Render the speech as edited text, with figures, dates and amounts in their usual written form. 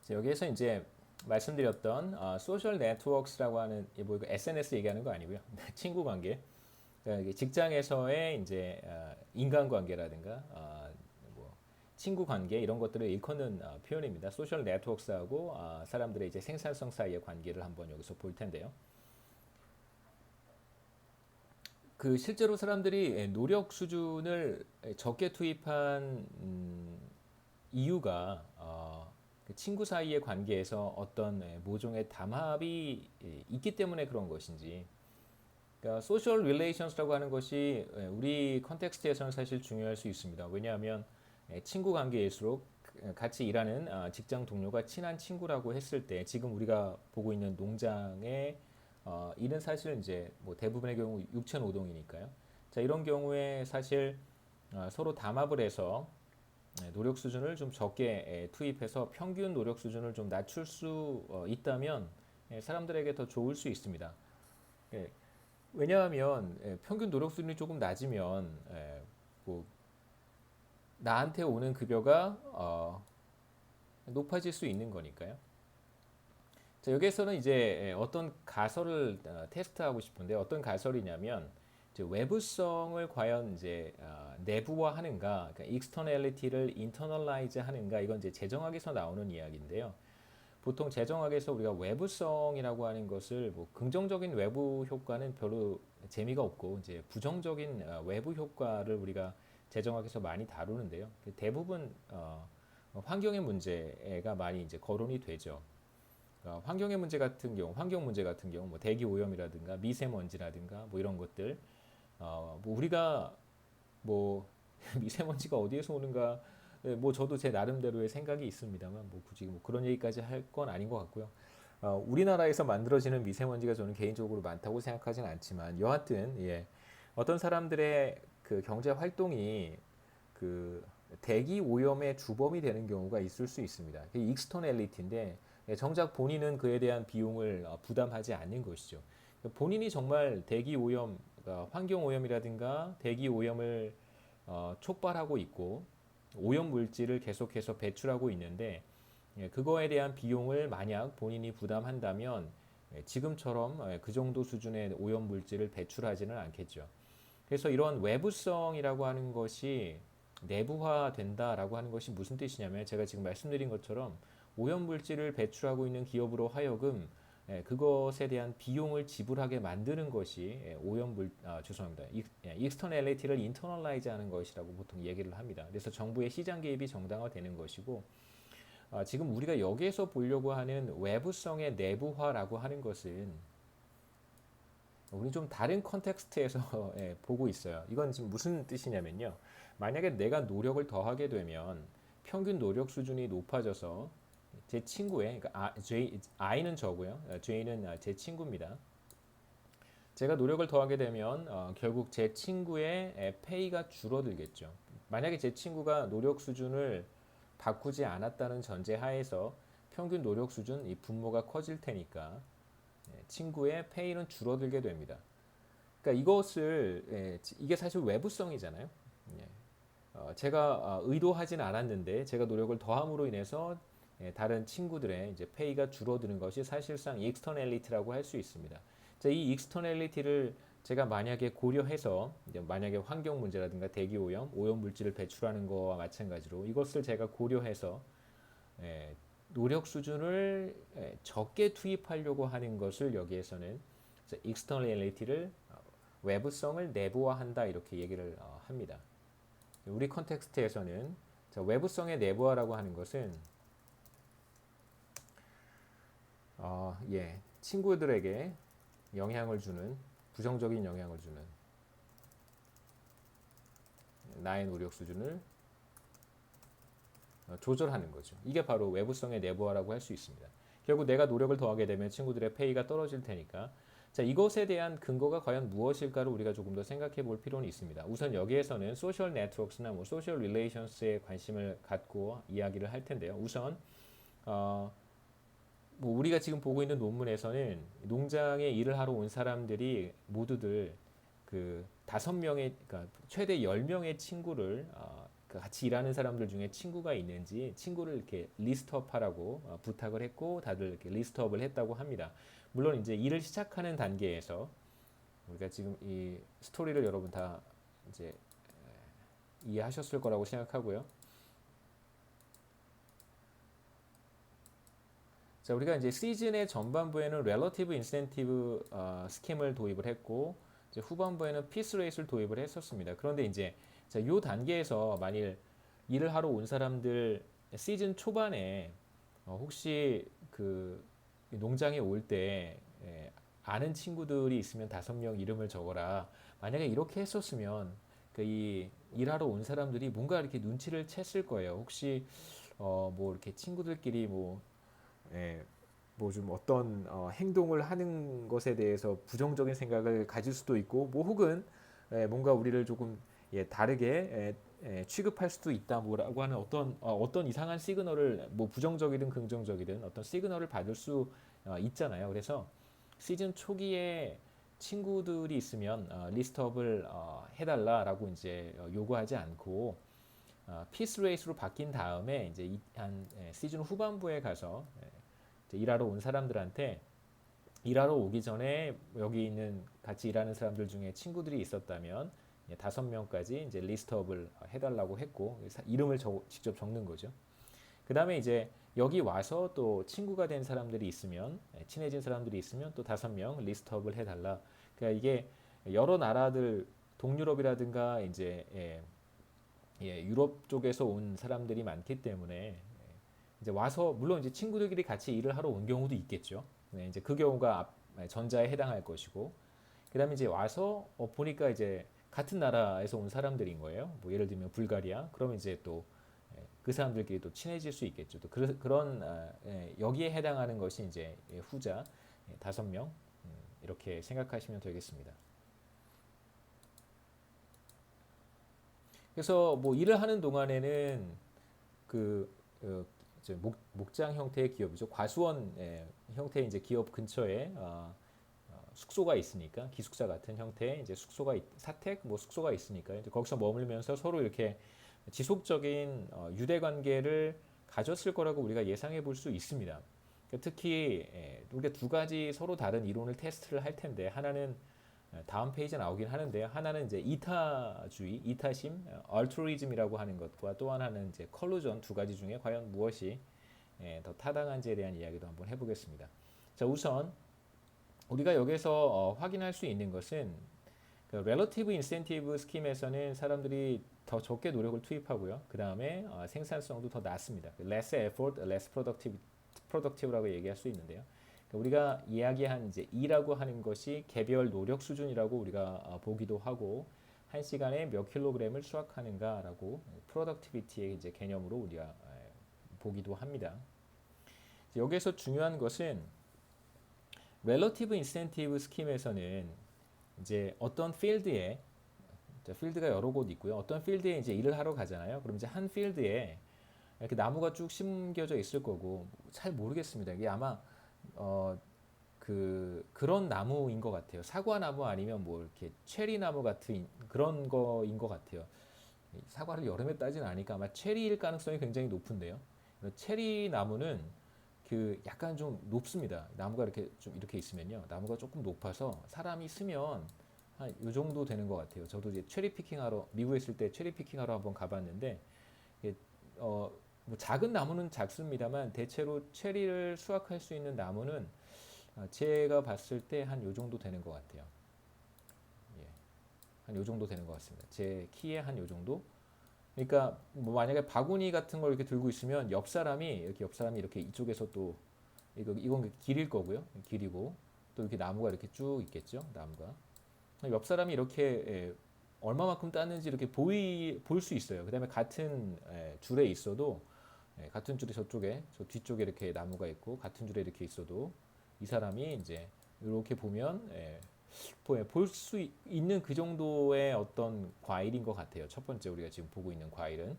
여기에서 이제 말씀드렸던 소셜 네트워크스라고 하는 뭐 이거 SNS 얘기하는 거 아니고요. 친구 관계. 그러니까 이게 직장에서의 이제 인간 관계라든가 뭐 친구 관계 이런 것들을 일컫는 표현입니다. 소셜 네트워크스하고 사람들의 이제 생산성 사이의 관계를 한번 여기서 볼 텐데요. 그 실제로 사람들이 노력 수준을 적게 투입한 이유가 그 친구 사이의 관계에서 어떤 모종의 담합이 있기 때문에 그런 것인지, 그러니까 소셜 릴레이션스라고 하는 것이 우리 컨텍스트에서는 사실 중요할 수 있습니다. 왜냐하면 친구 관계일수록 같이 일하는 직장 동료가 친한 친구라고 했을 때 지금 우리가 보고 있는 농장의 일은 사실 이제 뭐 대부분의 경우 육체노동이니까요. 자, 이런 경우에 사실 서로 담합을 해서 노력 수준을 좀 적게 투입해서 평균 노력 수준을 좀 낮출 수 있다면 사람들에게 더 좋을 수 있습니다. 예, 왜냐하면 평균 노력 수준이 조금 낮으면 뭐 나한테 오는 급여가 높아질 수 있는 거니까요. 자, 여기에서는 이제 어떤 가설을 테스트하고 싶은데 어떤 가설이냐면 이제 외부성을 과연 이제 내부화하는가, 그러니까 externality를 internalize 하는가, 이건 이제 재정학에서 나오는 이야기인데요. 보통 재정학에서 우리가 외부성이라고 하는 것을 뭐 긍정적인 외부 효과는 별로 재미가 없고 이제 부정적인 외부 효과를 우리가 재정학에서 많이 다루는데요. 대부분 환경의 문제가 많이 이제 거론이 되죠. 환경의 문제 같은 경우, 환경 문제 같은 경우, 뭐 대기 오염이라든가 미세먼지라든가 뭐 이런 것들, 뭐 우리가 뭐 미세먼지가 어디에서 오는가, 뭐 저도 제 나름대로의 생각이 있습니다만 뭐 굳이 뭐 그런 얘기까지 할 건 아닌 것 같고요. 우리나라에서 만들어지는 미세먼지가 저는 개인적으로 많다고 생각하진 않지만 여하튼 예, 어떤 사람들의 그 경제 활동이 그 대기 오염의 주범이 되는 경우가 있을 수 있습니다. 그게 익스터널리티인데 정작 본인은 그에 대한 비용을 부담하지 않는 것이죠. 본인이 정말 대기 오염, 그러니까 환경 오염이라든가 대기 오염을 촉발하고 있고 오염 물질을 계속해서 배출하고 있는데 그거에 대한 비용을 만약 본인이 부담한다면 지금처럼 그 정도 수준의 오염 물질을 배출하지는 않겠죠. 그래서 이런 외부성이라고 하는 것이 내부화된다라고 하는 것이 무슨 뜻이냐면 제가 지금 말씀드린 것처럼 오염물질을 배출하고 있는 기업으로 하여금 그것에 대한 비용을 지불하게 만드는 것이 죄송합니다. 익스터널리티를 인터널라이즈 하는 것이라고 보통 얘기를 합니다. 그래서 정부의 시장 개입이 정당화되는 것이고 지금 우리가 여기에서 보려고 하는 외부성의 내부화라고 하는 것은 우리 좀 다른 컨텍스트에서 보고 있어요. 이건 지금 무슨 뜻이냐면요. 만약에 내가 노력을 더하게 되면 평균 노력 수준이 높아져서 제 친구의, 그러니까 I는 저고요. J는 제 친구입니다. 제가 노력을 더하게 되면 결국 제 친구의 페이가 줄어들겠죠. 만약에 제 친구가 노력 수준을 바꾸지 않았다는 전제 하에서 평균 노력 수준, 이 분모가 커질 테니까 친구의 페이는 줄어들게 됩니다. 그러니까 이게 사실 외부성이잖아요. 제가 의도하진 않았는데 제가 노력을 더함으로 인해서 다른 친구들의 이제 페이가 줄어드는 것이 사실상 익스터널리티라고 할 수 있습니다. 자, 이 익스터널리티를 제가 만약에 고려해서 만약에 환경 문제라든가 대기 오염, 오염 물질을 배출하는 거와 마찬가지로 이것을 제가 고려해서 노력 수준을 적게 투입하려고 하는 것을 여기에서는 externality를 외부성을 내부화한다 이렇게 얘기를 합니다. 우리 컨텍스트에서는 외부성의 내부화라고 하는 것은 친구들에게 영향을 주는 부정적인 영향을 주는 나의 노력 수준을 조절하는 거죠. 이게 바로 외부성의 내부화라고 할 수 있습니다. 결국 내가 노력을 더하게 되면 친구들의 페이가 떨어질 테니까 자, 이것에 대한 근거가 과연 무엇일까를 우리가 조금 더 생각해 볼 필요는 있습니다. 우선 여기에서는 소셜 네트워크나 뭐 소셜 릴레이션스에 관심을 갖고 이야기를 할 텐데요. 우선 뭐 우리가 지금 보고 있는 논문에서는 농장에 일을 하러 온 사람들이 모두들 그 5명의, 그러니까 최대 10명의 친구를 같이 일하는 사람들 중에 친구가 있는지 친구를 이렇게 리스트업하라고 부탁을 했고 다들 이렇게 리스트업을 했다고 합니다. 물론 이제 일을 시작하는 단계에서 우리가 지금 이 스토리를 여러분 다 이제 이해하셨을 거라고 생각하고요. 자, 우리가 이제 시즌의 전반부에는 렐러티브 인센티브 스킴을 도입을 했고 이제 후반부에는 피스 레이스를 도입을 했었습니다. 그런데 이제 자, 요 단계에서 만일 일을 하러 온 사람들 시즌 초반에 혹시 그 농장에 올 때 아는 친구들이 있으면 5명 이름을 적어라. 만약에 이렇게 했었으면 그 이 일하러 온 사람들이 뭔가 이렇게 눈치를 챘을 거예요. 혹시 뭐 이렇게 친구들끼리 뭐 뭐 좀 어떤 행동을 하는 것에 대해서 부정적인 생각을 가질 수도 있고 뭐 혹은 뭔가 우리를 조금 다르게 취급할 수도 있다 뭐라고 하는 어떤 이상한 시그널을 뭐 부정적이든 긍정적이든 어떤 시그널을 받을 수 있잖아요. 그래서 시즌 초기에 친구들이 있으면 리스트업을 해달라라고 이제 요구하지 않고 피스 레이스로 바뀐 다음에 이제 한 시즌 후반부에 가서 일하러 온 사람들한테 일하러 오기 전에 여기 있는 같이 일하는 사람들 중에 친구들이 있었다면 5명까지 이제 리스트업을 해달라고 했고 이름을 직접 적는 거죠. 그 다음에 이제 여기 와서 또 친구가 된 사람들이 있으면 친해진 사람들이 있으면 또 5명 리스트업을 해달라. 그러니까 이게 여러 나라들 동유럽이라든가 이제 유럽 쪽에서 온 사람들이 많기 때문에 이제 와서 물론 이제 친구들끼리 같이 일을 하러 온 경우도 있겠죠. 네, 이제 그 경우가 전자에 해당할 것이고, 그다음에 이제 와서 보니까 이제 같은 나라에서 온 사람들인 거예요. 뭐 예를 들면 불가리아, 그러면 이제 또 그 사람들끼리 또 친해질 수 있겠죠. 또 그런 여기에 해당하는 것이 이제 후자 5명 이렇게 생각하시면 되겠습니다. 그래서 뭐 일을 하는 동안에는 그 목장 형태의 기업이죠. 과수원 형태의 이제 기업 근처에 숙소가 있으니까 기숙사 같은 형태의 이제 사택 뭐 숙소가 있으니까 이제 거기서 머물면서 서로 이렇게 지속적인 유대 관계를 가졌을 거라고 우리가 예상해 볼 수 있습니다. 그러니까 특히 우리가 2가지 서로 다른 이론을 테스트를 할 텐데 하나는 다음 페이지에 나오긴 하는데요. 하나는 이제 이타주의, 이타심, 얼트루이즘이라고 하는 것과 또 하나는 이제 컬루전 2가지 중에 과연 무엇이 더 타당한지에 대한 이야기도 한번 해보겠습니다. 자, 우선 우리가 여기서 확인할 수 있는 것은 그 relative incentive 스킴에서는 사람들이 더 적게 노력을 투입하고요. 그 다음에 생산성도 더 낮습니다. less effort, less productive라고 얘기할 수 있는데요. 우리가 이야기한 이제 E라고 하는 것이 개별 노력 수준이라고 우리가 보기도 하고 1시간에 몇 킬로그램을 수확하는가라고 프로덕티비티의 이제 개념으로 우리가 보기도 합니다. 여기에서 중요한 것은 렐러티브 인센티브 스킴에서는 이제 어떤 필드에 필드가 여러 곳 있고요. 어떤 필드에 이제 일을 하러 가잖아요. 그럼 이제 한 필드에 이렇게 나무가 쭉 심겨져 있을 거고 잘 모르겠습니다. 이게 아마 그런 나무인 것 같아요. 사과나무 아니면 뭐 이렇게 체리나무 같은 그런 거인 것 같아요. 사과를 여름에 따진 않으니까 아마 체리일 가능성이 굉장히 높은데요. 체리 나무는 그 약간 좀 높습니다. 나무가 이렇게 좀 이렇게 있으면요. 나무가 조금 높아서 사람이 쓰면 한 요 정도 되는 것 같아요. 저도 이제 체리 피킹하러 미국에 있을 때 체리 피킹하러 한번 가봤는데 뭐 작은 나무는 작습니다만 대체로 체리를 수확할 수 있는 나무는 제가 봤을 때 한 요 정도 되는 것 같아요. 예, 한 요 정도 되는 것 같습니다. 제 키에 한 요 정도. 그러니까 뭐 만약에 바구니 같은 걸 이렇게 들고 있으면 옆 사람이 이렇게 이쪽에서 또 이건 길일 거고요. 길이고 또 이렇게 나무가 이렇게 쭉 있겠죠. 나무가 옆 사람이 이렇게 얼마만큼 땄는지 이렇게 볼 수 있어요. 그다음에 같은 줄에 있어도 같은 줄에 저쪽에 저 뒤쪽에 이렇게 나무가 있고 같은 줄에 이렇게 있어도 이 사람이 이제 이렇게 보면 볼 수 있는 그 정도의 어떤 과일인 것 같아요. 첫 번째 우리가 지금 보고 있는 과일은